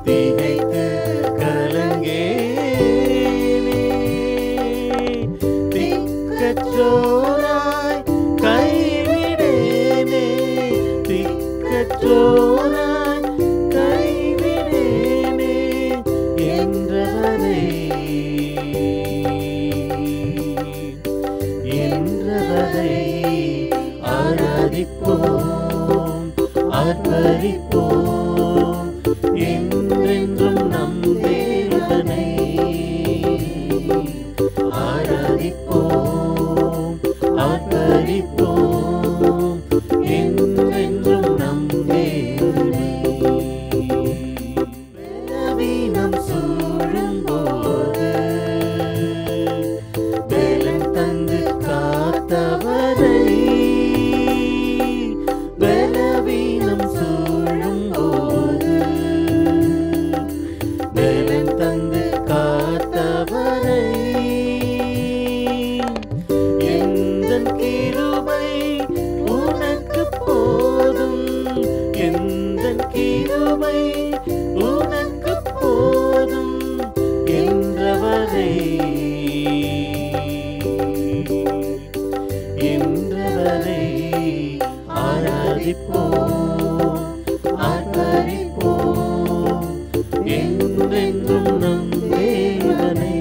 திகைத்து கலங்கேனே, திக்கற்றோராய் கைவிடேனே, திக்கற்றோராய் கைவிடேனே என்றவரை ஆராதிப்போம், ஆர்ப்பரிப்போம் என்றென்றும் நம் தேவனை. ஆராதிப்போம், ஆர்ப்பரிப்போம் என்றென்றும் நம் தேவனை. பலவீனம் சூழும்போது பலன் தந்து காத்தவரை, பலவீனம் சூழும்போது பலன் தந்து காத்தவரை, எந்தன் கிருபை உனக்கு போதும், எந்தன் கிருபை உனக்கு போதும் என்றவரை ஆராதிப்போம், ஆர்ப்பரிப்போம் என்றென்றும் நம் தேவனை.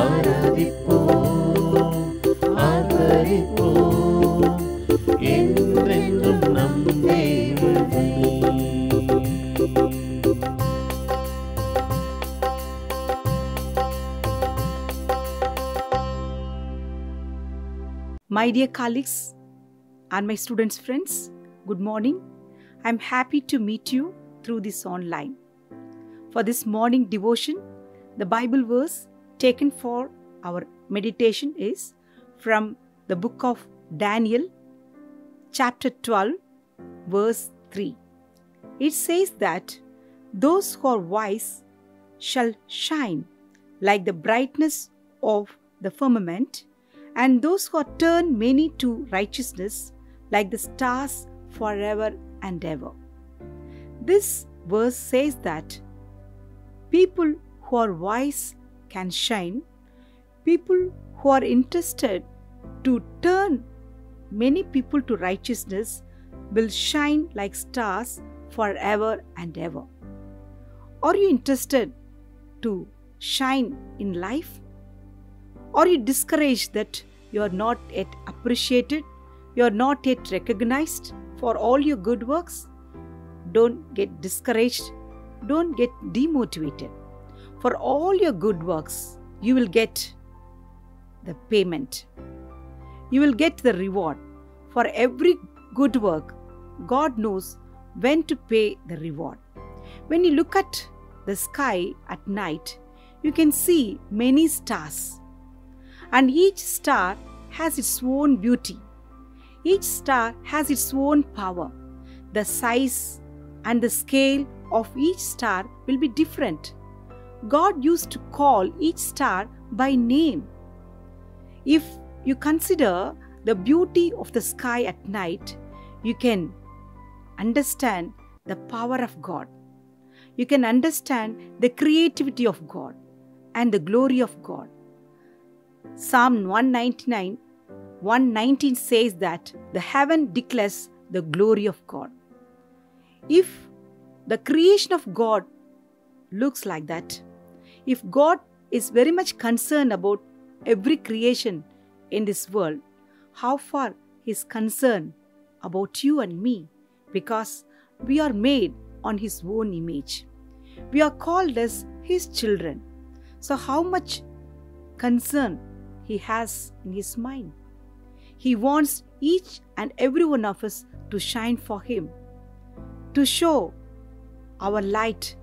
ஆராதிப்போம், ஆர்ப்பரிப்போம் என்றென்றும் நம் தேவனை. My dear colleagues and my students friends, good morning. I am happy to meet you through this online. For this morning devotion, the Bible verse taken for our meditation is from the book of Daniel, chapter 12, verse 3. It says that those who are wise shall shine like the brightness of the firmament, and those who are turned many to righteousness like the stars forever and ever. This verse says that people who are wise can shine, people who are interested to turn many people to righteousness will shine like stars forever and ever. Are you interested to shine in life? Are you discouraged that you are not yet appreciated, you are not yet recognized for all your good works? Don't get discouraged, don't get demotivated. For all your good works, you will get the payment. You will get the reward. For every good work, God knows when to pay the reward. When you look at the sky at night, you can see many stars. And each star has its own beauty. Each star has its own power. The size and the scale of each star will be different. God used to call each star by name. If you consider the beauty of the sky at night, you can understand the power of God. You can understand the creativity of God and the glory of God. Psalm 119 says that the heaven declares the glory of God. If the creation of God looks like that, if God is very much concerned about every creation in this world, how far He is concerned about you and me, because we are made on His own image. We are called as His children. So how much concern He has in His mind. He wants each and every one of us to shine for Him, to show our light,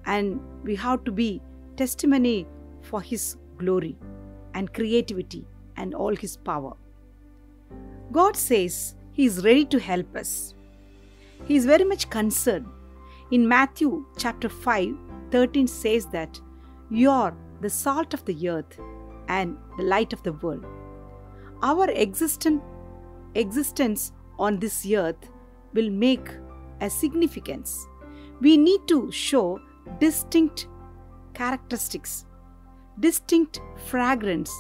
and we have to be testimony for His glory and creativity and all His power. God says He is ready to help us. He is very much concerned. In Matthew chapter 5:13 says that you are the salt of the earth and the light of the world. Our existence on this earth will make a significance. We need to show distinct characteristics, distinct fragrance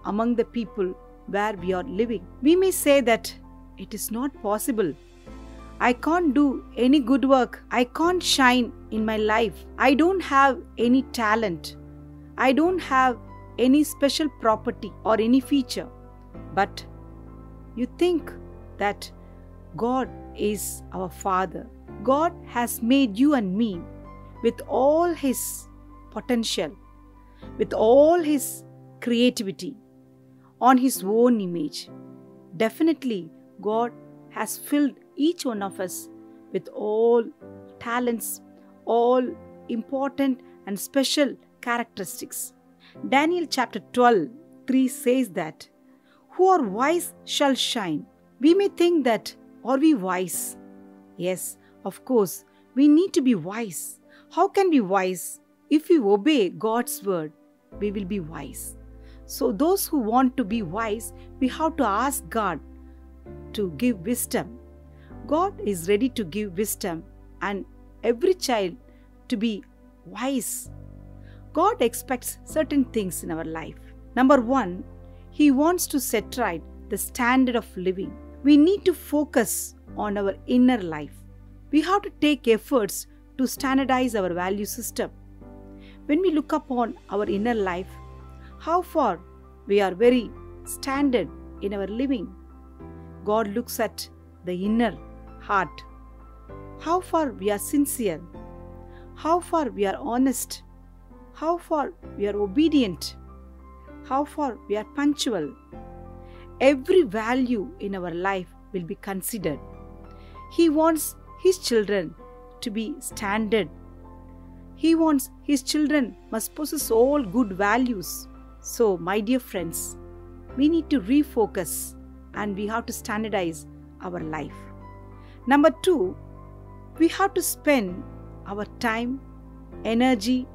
among the people where we are living. We may say that it is not possible. I can't do any good work. I can't shine in my life. I don't have any talent. I don't have any special property or any feature. But you think that God is our Father. God has made you and me with all His potential, with all His creativity, on His own image. Definitely, God has filled each one of us with all talents, all important and special characteristics. Daniel chapter 12:3 says that, "Who are wise shall shine." We may think that, are we wise? Yes, of course, we need to be wise. How can we be wise? If we obey God's word, we will be wise. So those who want to be wise, we have to ask God to give wisdom. God is ready to give wisdom and every child to be wise. God expects certain things in our life. Number one, He wants to set right the standard of living. We need to focus on our inner life. We have to take efforts to standardize our value system. When we look upon our inner life, how far we are very standard in our living. God looks at the inner heart. How far we are sincere. How far we are honest. How far we are obedient. How far we are punctual. Every value in our life will be considered. He wants His children to be standard. He wants His children must possess all good values. So, my dear friends, we need to refocus and we have to standardize our life. Number two, we have to spend our time, energy,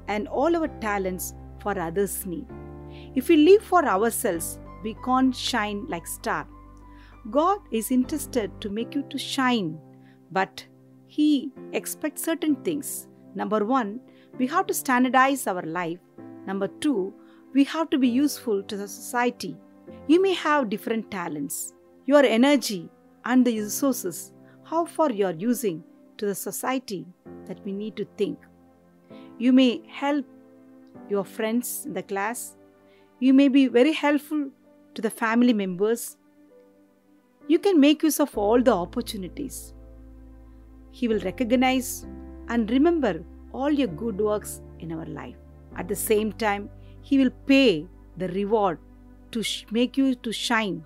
and all our talents for others' need. If we live for ourselves, we can't shine like star. God is interested to make you to shine, but He expects certain things. Number one, we have to standardize our life. Number two, we have to be useful to the society. You may have different talents, your energy and the resources, how far you are using to the society, that we need to think. You may help your friends in the class. You may be very helpful to the family members. You can make use of all the opportunities. He will recognize and remember all your good works in our life. At the same time, He will pay the reward to make you to shine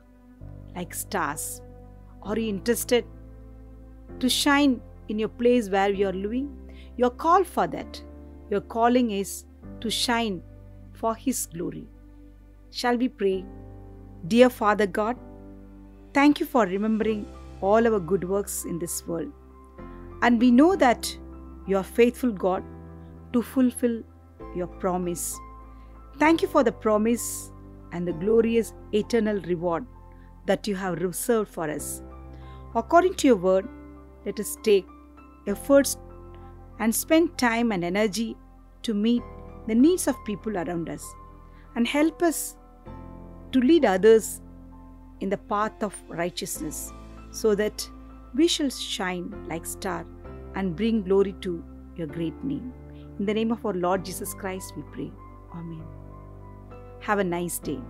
like stars. Are you interested to shine in your place where you are living? You are called for that. Your calling is to shine for His glory. Shall we pray? Dear Father God, thank You for remembering all our good works in this world. And we know that You are faithful God to fulfill Your promise. Thank You for the promise and the glorious eternal reward that You have reserved for us. According to Your word, let us take efforts and spend time and energy to meet the needs of people around us and help us to lead others in the path of righteousness so that we shall shine like star and bring glory to Your great name. In the name of our Lord Jesus Christ we pray. Amen. Have a nice day.